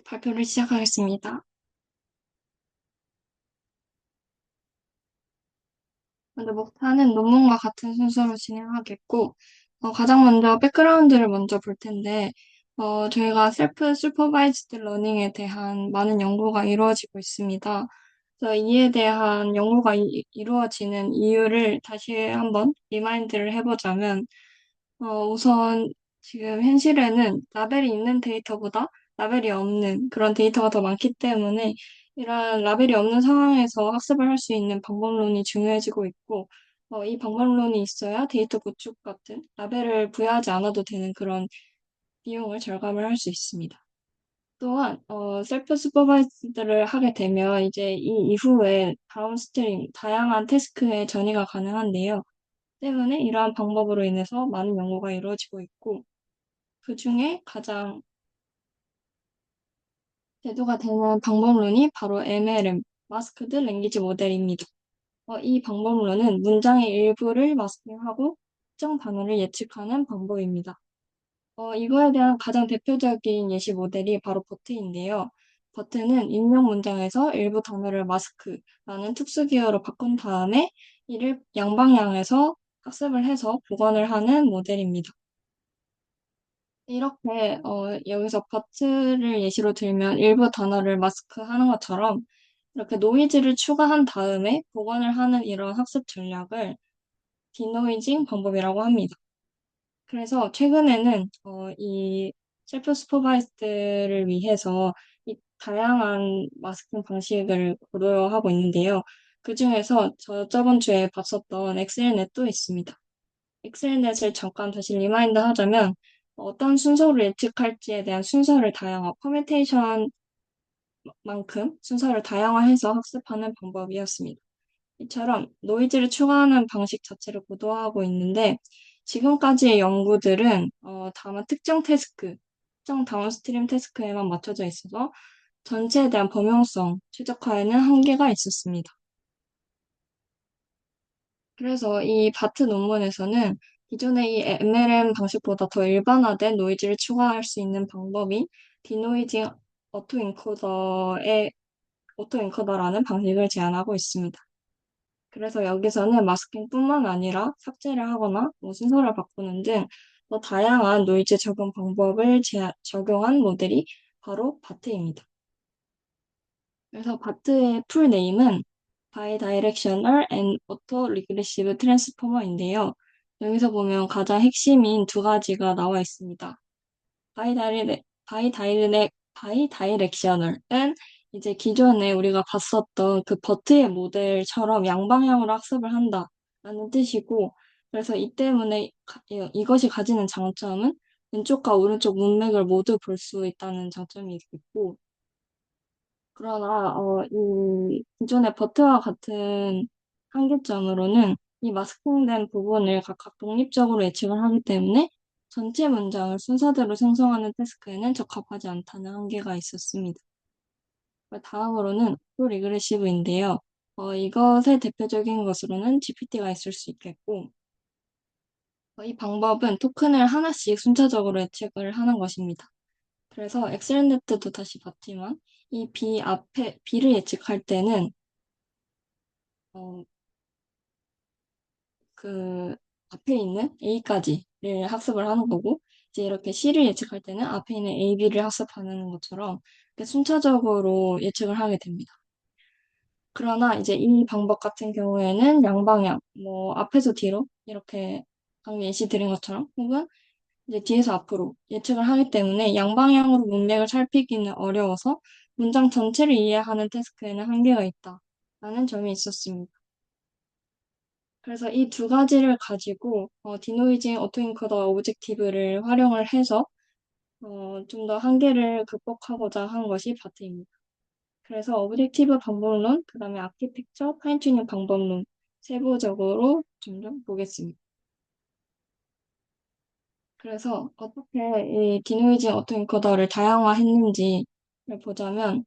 발표를 시작하겠습니다. 먼저 목차는 논문과 같은 순서로 진행하겠고, 가장 먼저 백그라운드를 먼저 볼 텐데, 저희가 셀프 슈퍼바이즈드 러닝에 대한 많은 연구가 이루어지고 있습니다. 그래서 이에 대한 연구가 이루어지는 이유를 다시 한번 리마인드를 해보자면, 우선 지금 현실에는 라벨이 있는 데이터보다 라벨이 없는 그런 데이터가 더 많기 때문에 이런 라벨이 없는 상황에서 학습을 할 수 있는 방법론이 중요해지고 있고, 이 방법론이 있어야 데이터 구축 같은 라벨을 부여하지 않아도 되는 그런 비용을 절감을 할 수 있습니다. 또한, 셀프 슈퍼바이즈드를 하게 되면 이제 이 이후에 다운스트림, 다양한 태스크에 전이가 가능한데요. 때문에 이러한 방법으로 인해서 많은 연구가 이루어지고 있고, 그 중에 가장 대두가 되는 방법론이 바로 MLM, 마스크드 랭귀지 모델입니다. 이 방법론은 문장의 일부를 마스킹하고 특정 단어를 예측하는 방법입니다. 이거에 대한 가장 대표적인 예시 모델이 바로 버트인데요. 버트는 인용 문장에서 일부 단어를 마스크라는 특수 기호로 바꾼 다음에 이를 양방향에서 학습을 해서 복원을 하는 모델입니다. 이렇게 여기서 버트를 예시로 들면 일부 단어를 마스크하는 것처럼 이렇게 노이즈를 추가한 다음에 복원을 하는 이런 학습 전략을 디노이징 방법이라고 합니다. 그래서 최근에는 이 셀프 슈퍼바이스드를 위해서 이 다양한 마스킹 방식을 고려하고 있는데요. 그중에서 저번 주에 봤었던 엑셀넷도 있습니다. 엑셀넷을 잠깐 다시 리마인드 하자면 어떤 순서로 예측할지에 대한 순서를 퍼메테이션만큼 순서를 다양화해서 학습하는 방법이었습니다. 이처럼 노이즈를 추가하는 방식 자체를 고도화하고 있는데 지금까지의 연구들은 다만 특정 다운스트림 태스크에만 맞춰져 있어서 전체에 대한 범용성 최적화에는 한계가 있었습니다. 그래서 이 바트 논문에서는 기존의 이 MLM 방식보다 더 일반화된 노이즈를 추가할 수 있는 방법인 디노이징 오토인코더라는 방식을 제안하고 있습니다. 그래서 여기서는 마스킹뿐만 아니라 삭제를 하거나 순서를 바꾸는 등 더 다양한 노이즈 적용 방법을 적용한 모델이 바로 바트입니다. 그래서 바트의 풀 네임은 Bidirectional and Auto-Regressive Transformer인데요. 여기서 보면 가장 핵심인 두 가지가 나와 있습니다. 바이다이렉셔널은 이제 기존에 우리가 봤었던 그 버트의 모델처럼 양방향으로 학습을 한다라는 뜻이고, 그래서 이 때문에 이것이 가지는 장점은 왼쪽과 오른쪽 문맥을 모두 볼 수 있다는 장점이 있고, 그러나 이 기존의 버트와 같은 한계점으로는 이 마스킹된 부분을 각각 독립적으로 예측을 하기 때문에 전체 문장을 순서대로 생성하는 태스크에는 적합하지 않다는 한계가 있었습니다. 다음으로는 리그레시브인데요. 이것의 대표적인 것으로는 GPT가 있을 수 있겠고, 이 방법은 토큰을 하나씩 순차적으로 예측을 하는 것입니다. 그래서 엑셀넷도 다시 봤지만 이 B를 예측할 때는 어, 그 앞에 있는 A까지를 학습을 하는 거고, 이제 이렇게 C를 예측할 때는 앞에 있는 A, B를 학습하는 것처럼 이렇게 순차적으로 예측을 하게 됩니다. 그러나 이제 이 방법 같은 경우에는 양방향, 뭐 앞에서 뒤로 이렇게 방금 예시 드린 것처럼 혹은 이제 뒤에서 앞으로 예측을 하기 때문에 양방향으로 문맥을 살피기는 어려워서 문장 전체를 이해하는 태스크에는 한계가 있다라는 점이 있었습니다. 그래서 이 두 가지를 가지고 디노이징 오토인코더 오브젝티브를 활용을 해서 좀 더 한계를 극복하고자 한 것이 바트입니다. 그래서 오브젝티브 방법론, 그 다음에 아키텍처, 파인튜닝 방법론 세부적으로 좀 더 보겠습니다. 그래서 어떻게 이 디노이징 오토인코더를 다양화했는지를 보자면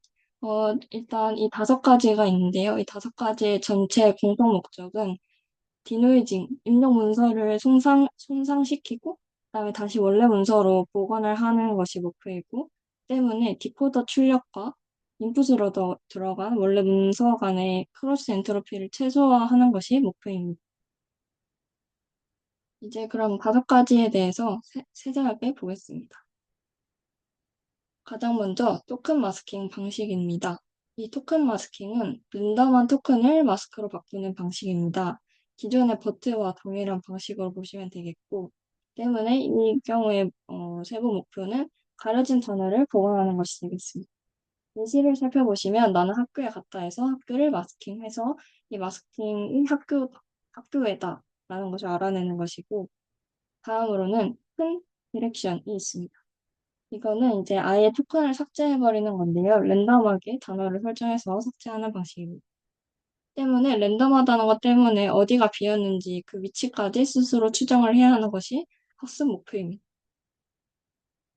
일단 이 다섯 가지가 있는데요. 이 다섯 가지의 전체 공통 목적은 디노이징, 입력 문서를 손상시키고, 그다음에 다시 원래 문서로 복원을 하는 것이 목표이고, 때문에 디코더 출력과 인풋으로 들어간 원래 문서 간의 크로스 엔트로피를 최소화하는 것이 목표입니다. 이제 그럼 다섯 가지에 대해서 세세하게 보겠습니다. 가장 먼저 토큰 마스킹 방식입니다. 이 토큰 마스킹은 랜덤한 토큰을 마스크로 바꾸는 방식입니다. 기존의 버트와 동일한 방식으로 보시면 되겠고, 때문에 이 경우에 세부 목표는 가려진 단어를 보관하는 것이 되겠습니다. 예시를 살펴보시면 나는 학교에 갔다 해서 학교를 마스킹해서 이 마스킹이 학교에다 라는 것을 알아내는 것이고, 다음으로는 큰 디렉션이 있습니다. 이거는 이제 아예 토큰을 삭제해버리는 건데요. 랜덤하게 단어를 설정해서 삭제하는 방식입니다. 때문에 랜덤하다는 것 때문에 어디가 비었는지 그 위치까지 스스로 추정을 해야 하는 것이 학습 목표입니다.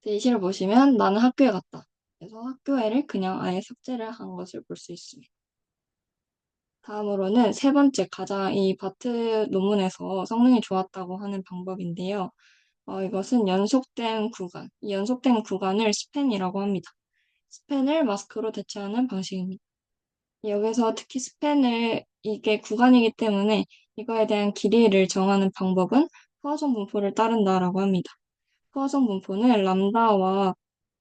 예시를 보시면 나는 학교에 갔다. 그래서 학교에를 그냥 아예 삭제를 한 것을 볼 수 있습니다. 다음으로는 세 번째 가장 이 바트 논문에서 성능이 좋았다고 하는 방법인데요. 이것은 연속된 구간, 이 연속된 구간을 스팬이라고 합니다. 스팬을 마스크로 대체하는 방식입니다. 여기서 특히 스팬을 이게 구간이기 때문에 이거에 대한 길이를 정하는 방법은 포화정 분포를 따른다라고 합니다. 포화정 분포는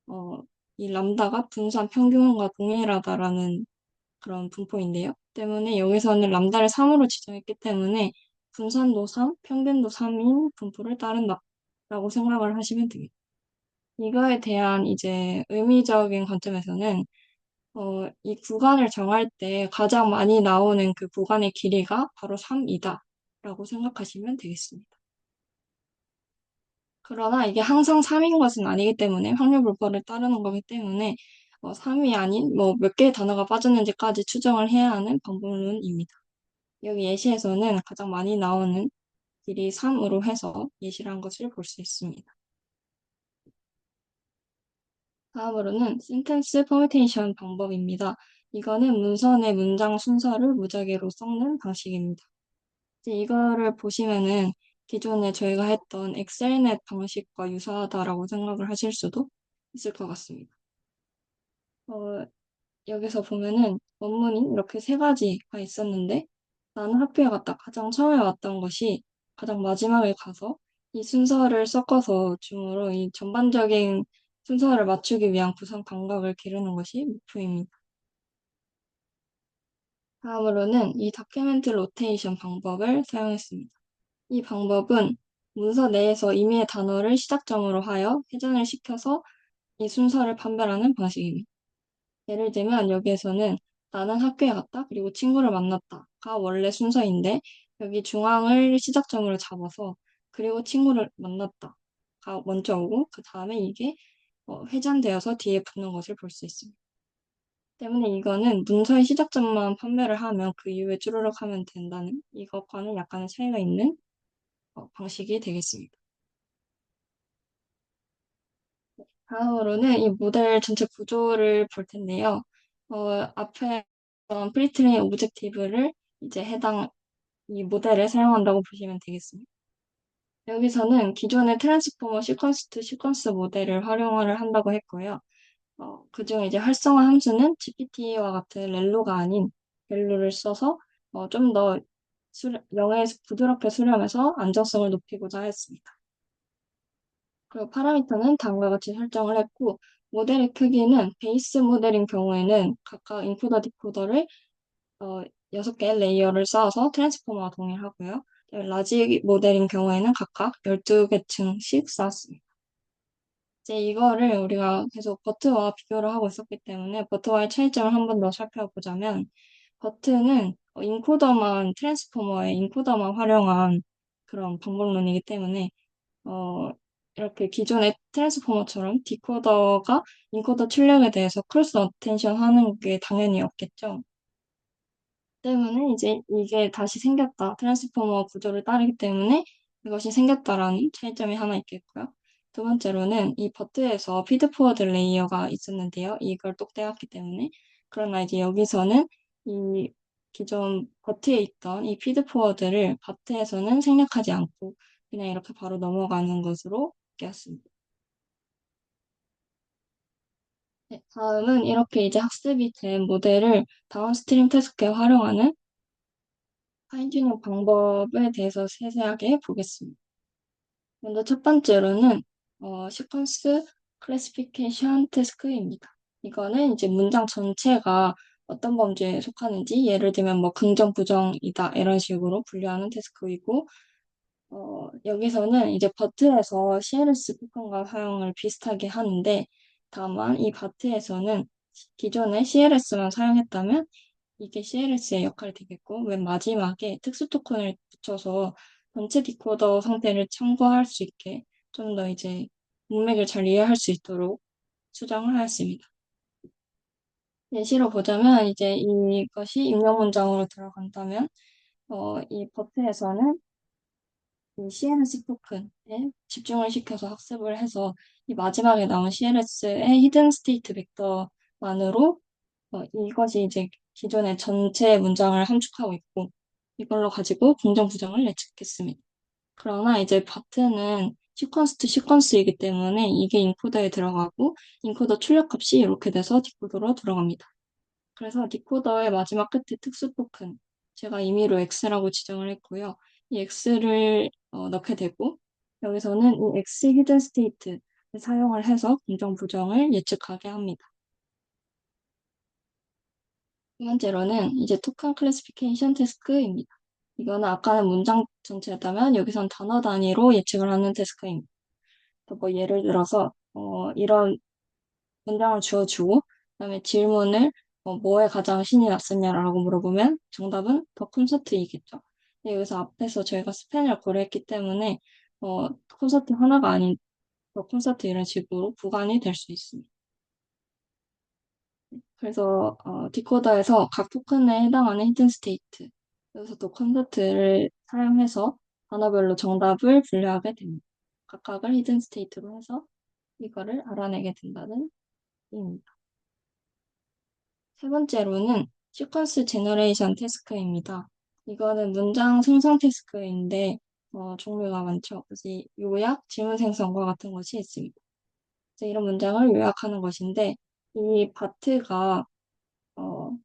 어, 이 람다가 분산 평균과 동일하다라는 그런 분포인데요. 때문에 여기서는 람다를 3으로 지정했기 때문에 분산도 3, 평균도 3인 분포를 따른다라고 생각을 하시면 됩니다. 이거에 대한 이제 의미적인 관점에서는 이 구간을 정할 때 가장 많이 나오는 그 구간의 길이가 바로 3이다 라고 생각하시면 되겠습니다. 그러나 이게 항상 3인 것은 아니기 때문에 확률 불법을 따르는 거기 때문에 3이 아닌 뭐 몇 개의 단어가 빠졌는지까지 추정을 해야 하는 방법론입니다. 여기 예시에서는 가장 많이 나오는 길이 3으로 해서 예시를 한 것을 볼 수 있습니다. 다음으로는 센텐스 퍼뮤테이션 방법입니다. 이거는 문선의 문장 순서를 무작위로 섞는 방식입니다. 이제 이거를 보시면은 기존에 저희가 했던 엑셀넷 방식과 유사하다라고 생각을 하실 수도 있을 것 같습니다. 어, 여기서 보면은 원문이 이렇게 세 가지가 있었는데 나는 학교에 갔다 가장 처음에 왔던 것이 가장 마지막에 가서 이 순서를 섞어서 줌으로 이 전반적인 순서를 맞추기 위한 구성 감각을 기르는 것이 목표입니다. 다음으로는 이 다큐멘트 로테이션 방법을 사용했습니다. 이 방법은 문서 내에서 임의의 단어를 시작점으로 하여 회전을 시켜서 이 순서를 판별하는 방식입니다. 예를 들면 여기에서는 나는 학교에 갔다, 그리고 친구를 만났다가 원래 순서인데 여기 중앙을 시작점으로 잡아서 그리고 친구를 만났다가 먼저 오고 그 다음에 이게 회전되어서 뒤에 붙는 것을 볼 수 있습니다. 때문에 이거는 문서의 시작점만 판별을 하면 그 이후에 쭈르륵 하면 된다는 이것과는 약간의 차이가 있는 방식이 되겠습니다. 다음으로는 이 모델 전체 구조를 볼 텐데요. 앞에 프리트레인 오브젝티브를 이제 해당 이 모델을 사용한다고 보시면 되겠습니다. 여기서는 기존의 트랜스포머 시퀀스 투 시퀀스 모델을 활용을 한다고 했고요. 그중에 이제 활성화 함수는 GPT와 같은 렐로가 아닌 렐로를 써서 좀 더 0에서 부드럽게 수렴해서 안정성을 높이고자 했습니다. 그리고 파라미터는 다음과 같이 설정을 했고, 모델의 크기는 베이스 모델인 경우에는 각각 인코더 디코더를 어, 6개 레이어를 쌓아서 트랜스포머와 동일하고요. 라지 모델인 경우에는 각각 12개층씩 쌓았습니다. 이제 이거를 우리가 계속 버트와 비교를 하고 있었기 때문에 버트와의 차이점을 한 번 더 살펴보자면 버트는 트랜스포머의 인코더만 활용한 그런 방법론이기 때문에 어, 이렇게 기존의 트랜스포머처럼 디코더가 인코더 출력에 대해서 크로스 어텐션 하는 게 당연히 없겠죠. 때문에 이제 이게 다시 생겼다. 트랜스포머 구조를 따르기 때문에 이것이 생겼다라는 차이점이 하나 있겠고요. 두 번째로는 이 버트에서 피드포워드 레이어가 있었는데요. 이걸 똑 떼었기 때문에. 그러나 이제 여기서는 이 기존 버트에 있던 이 피드포워드를 바트에서는 생략하지 않고 그냥 이렇게 바로 넘어가는 것으로 바뀌었습니다. 네, 다음은 이렇게 이제 학습이 된 모델을 다운스트림 태스크에 활용하는 파인튜닝 방법에 대해서 세세하게 보겠습니다. 먼저 첫 번째로는 시퀀스 클래시피케이션 태스크입니다. 이거는 이제 문장 전체가 어떤 범주에 속하는지, 예를 들면 뭐 긍정, 부정이다 이런 식으로 분류하는 태스크이고, 여기서는 이제 버트에서 CLS 토큰과 사용을 비슷하게 하는데, 다만 이 바트에서는 기존에 CLS만 사용했다면 이게 CLS의 역할이 되겠고, 맨 마지막에 특수 토큰을 붙여서 전체 디코더 상태를 참고할 수 있게 좀 더 이제 문맥을 잘 이해할 수 있도록 수정을 하였습니다. 예시로 보자면 이제 이것이 입력 문장으로 들어간다면 이 버트에서는 이 CLS 토큰에 집중을 시켜서 학습을 해서 이 마지막에 나온 CLS의 히든 스테이트 벡터만으로 이것이 이제 기존의 전체 문장을 함축하고 있고 이걸로 가지고 긍정, 부정을 예측했습니다. 그러나 이제 바트는 시퀀스 투 시퀀스이기 때문에 이게 인코더에 들어가고 인코더 출력값이 이렇게 돼서 디코더로 들어갑니다. 그래서 디코더의 마지막 끝에 특수 토큰, 제가 임의로 X라고 지정을 했고요. 이 X를 넣게 되고 여기서는 이 X 히든 스테이트 사용을 해서 긍정, 부정을 예측하게 합니다. 두 번째로는 이제 토큰 클래시피케이션 태스크입니다. 이거는 아까는 문장 전체였다면 여기선 단어 단위로 예측을 하는 태스크입니다. 뭐 예를 들어서 이런 문장을 주어주고 그다음에 질문을 뭐에 가장 신이 났었냐라고 물어보면 정답은 더 콘서트이겠죠. 근데 여기서 앞에서 저희가 스펜을 고려했기 때문에 콘서트 하나가 아닌 더 콘서트 이런 식으로 구간이 될 수 있습니다. 그래서 디코더에서 각 토큰에 해당하는 히든 스테이트, 여기서 또 컨버트를 사용해서 단어별로 정답을 분류하게 됩니다. 각각을 히든 스테이트로 해서 이거를 알아내게 된다는 의미입니다. 세 번째로는 시퀀스 제너레이션 태스크입니다. 이거는 문장 생성 태스크인데 종류가 많죠. 그래서 요약, 질문 생성과 같은 것이 있습니다. 그래서 이런 문장을 요약하는 것인데 이 바트가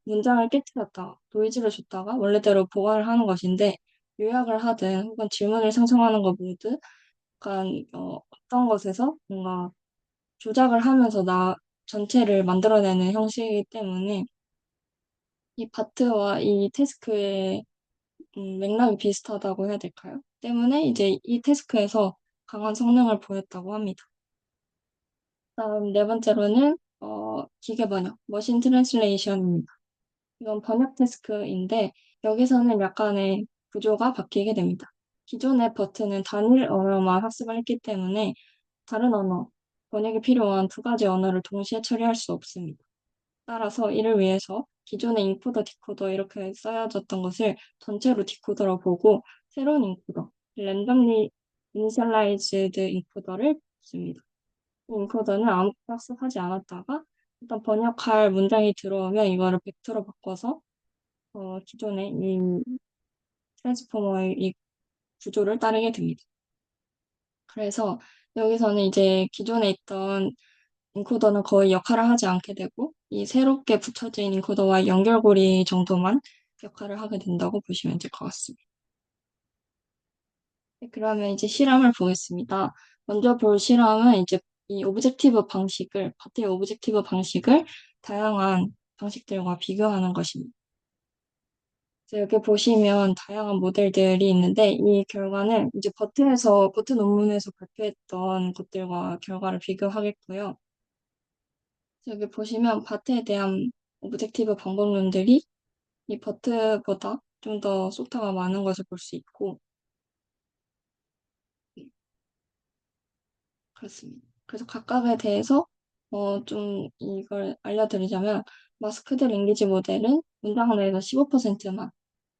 문장을 깨뜨렸다가 노이즈를 줬다가 원래대로 보관을 하는 것인데 요약을 하든 혹은 질문을 생성하는 것 모두 약간 어떤 것에서 뭔가 조작을 하면서 나 전체를 만들어내는 형식이기 때문에 이 바트와 이 태스크의 맥락이 비슷하다고 해야 될까요? 때문에 이제 이 태스크에서 강한 성능을 보였다고 합니다. 다음 네 번째로는 기계 번역, 머신 트랜슬레이션입니다. 이건 번역 태스크인데 여기서는 약간의 구조가 바뀌게 됩니다. 기존의 버튼은 단일 언어만 학습을 했기 때문에 다른 언어, 번역이 필요한 두 가지 언어를 동시에 처리할 수 없습니다. 따라서 이를 위해서 기존의 인코더, 디코더 이렇게 쌓여졌던 것을 전체로 디코더로 보고 새로운 인코더, 랜덤리 이니셜라이즈드 인코더를 씁니다. 이 인코더는 아무것도 학습하지 않았다가 일단 번역할 문장이 들어오면 이거를 벡터로 바꿔서 기존의 이 트랜스포머의 이 구조를 따르게 됩니다. 그래서 여기서는 이제 기존에 있던 인코더는 거의 역할을 하지 않게 되고 이 새롭게 붙여진 인코더와 연결고리 정도만 역할을 하게 된다고 보시면 될 것 같습니다. 네, 그러면 이제 실험을 보겠습니다. 먼저 볼 실험은 이제 이 오브젝티브 방식을, 바트의 오브젝티브 방식을 다양한 방식들과 비교하는 것입니다. 그래서 여기 보시면 다양한 모델들이 있는데 이 결과는 이제 버트 논문에서 발표했던 것들과 결과를 비교하겠고요. 여기 보시면 바트에 대한 오브젝티브 방법론들이 이 버트보다 좀 더 속타가 많은 것을 볼 수 있고, 그렇습니다. 그래서 각각에 대해서 좀 이걸 알려드리자면, 마스크드 랭귀지 모델은 문장 내에서 15%만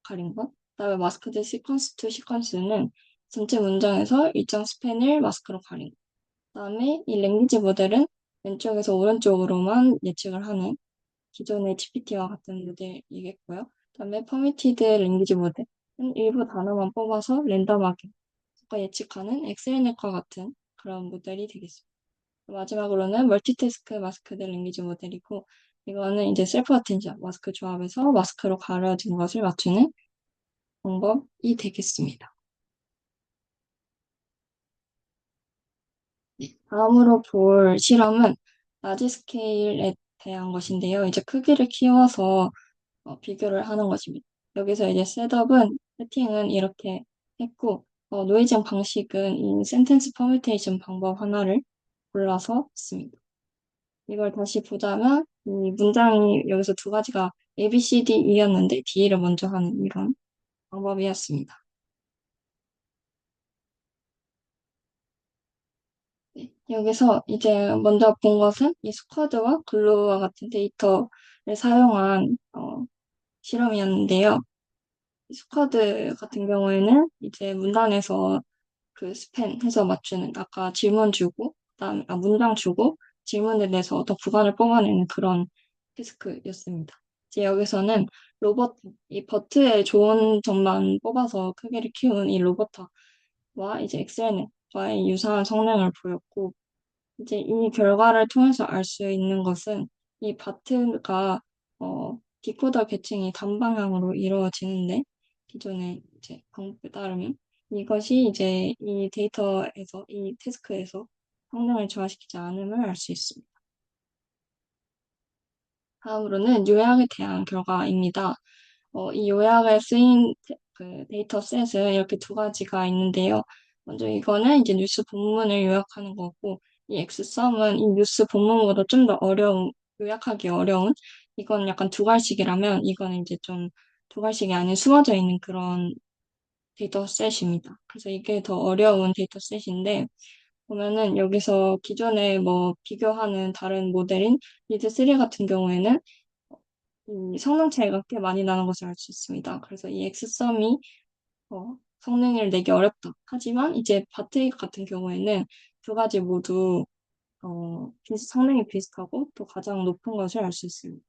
가린 것, 그다음에 마스크드 시퀀스 투 시퀀스는 전체 문장에서 일정 스팬을 마스크로 가린 것, 그다음에 이 랭귀지 모델은 왼쪽에서 오른쪽으로만 예측을 하는 기존의 GPT와 같은 모델이겠고요. 그다음에 퍼미티드 랭귀지 모델은 일부 단어만 뽑아서 랜덤하게 예측하는 엑셀넷과 같은 그런 모델이 되겠습니다. 마지막으로는 멀티태스크 마스크드 랭귀지 모델이고, 이거는 이제 셀프 어텐션 마스크 조합에서 마스크로 가려진 것을 맞추는 방법이 되겠습니다. 네. 다음으로 볼 실험은 라지 스케일에 대한 것인데요. 이제 크기를 키워서 비교를 하는 것입니다. 여기서 이제 세팅은 이렇게 했고, 노이징 방식은 이 센텐스 퍼뮤테이션 방법 하나를 골라서 했습니다. 이걸 다시 보자면, 이 문장이 여기서 두 가지가 A, B, C, D, E였는데 D를 먼저 하는 이런 방법이었습니다. 네, 여기서 이제 먼저 본 것은 이 스쿼드와 글루와 같은 데이터를 사용한 실험이었는데요. 이 스쿼드 같은 경우에는 이제 문단에서 그 스팬 해서 맞추는 아까 질문 주고 그다음에 문장 주고 질문에 대해서 어떤 구간을 뽑아내는 그런 태스크였습니다. 이제 여기서는 로버트 이 버트의 좋은 점만 뽑아서 크기를 키운 이 로버트와 이제 엑셀과의 유사한 성능을 보였고 이제 이 결과를 통해서 알 수 있는 것은 이 바트가 디코더 계층이 단방향으로 이루어지는데 기존의 이제 방법에 따르면 이것이 이제 이 데이터에서 이 태스크에서 성능을 저하시키지 않음을 알 수 있습니다. 다음으로는 요약에 대한 결과입니다. 이 요약에 쓰인 그 데이터 셋은 이렇게 두 가지가 있는데요. 먼저 이거는 이제 뉴스 본문을 요약하는 거고, 이 엑스썸은 이 뉴스 본문보다 좀 더 요약하기 어려운, 이건 약간 두갈식이라면, 이거는 이제 좀 두갈식이 아닌 숨어져 있는 그런 데이터 셋입니다. 그래서 이게 더 어려운 데이터 셋인데, 보면은 여기서 기존에 뭐 비교하는 다른 모델인 리드3 같은 경우에는 이 성능 차이가 꽤 많이 나는 것을 알 수 있습니다. 그래서 이 엑스썸이 성능을 내기 어렵다. 하지만 이제 바트익 같은 경우에는 두 가지 모두 성능이 비슷하고 또 가장 높은 것을 알 수 있습니다.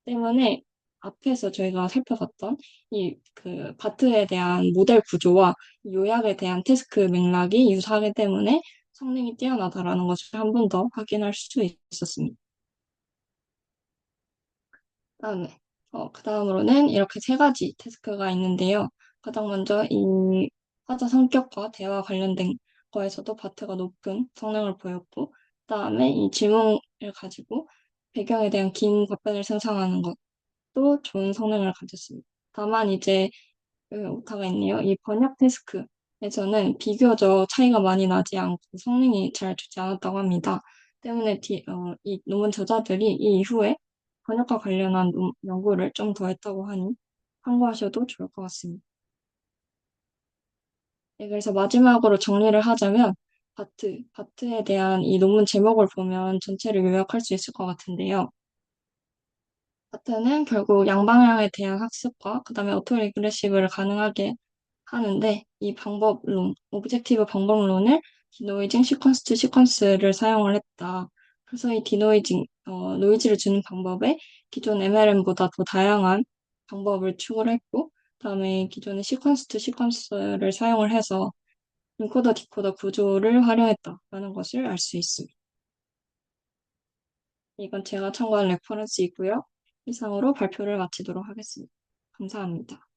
때문에 앞에서 저희가 살펴봤던 이 그 바트에 대한 모델 구조와 요약에 대한 태스크 맥락이 유사하기 때문에 성능이 뛰어나다라는 것을 한 번 더 확인할 수 있었습니다. 다음에, 그 다음으로는 이렇게 세 가지 태스크가 있는데요. 가장 먼저 이 화자 성격과 대화 관련된 거에서도 바트가 높은 성능을 보였고, 그다음에 이 질문을 가지고 배경에 대한 긴 답변을 생성하는 것도 좋은 성능을 가졌습니다. 다만 이제 오타가 있네요. 이 번역 태스크에서는 비교적 차이가 많이 나지 않고 성능이 잘 좋지 않았다고 합니다. 때문에 이 논문 저자들이 이 이후에 번역과 관련한 연구를 좀 더 했다고 하니 참고하셔도 좋을 것 같습니다. 네, 그래서 마지막으로 정리를 하자면 바트에 대한 이 논문 제목을 보면 전체를 요약할 수 있을 것 같은데요. 바트는 결국 양방향에 대한 학습과 그다음에 오토리그레시브를 가능하게 하는데 이 방법론, 오브젝티브 방법론을 디노이징 시퀀스 투 시퀀스를 사용을 했다. 그래서 이 노이즈를 주는 방법에 기존 MLM보다 더 다양한 방법을 추구를 했고, 그다음에 기존의 시퀀스 투 시퀀스를 사용을 해서 인코더 디코더 구조를 활용했다라는 것을 알 수 있습니다. 이건 제가 참고한 레퍼런스이고요. 이상으로 발표를 마치도록 하겠습니다. 감사합니다.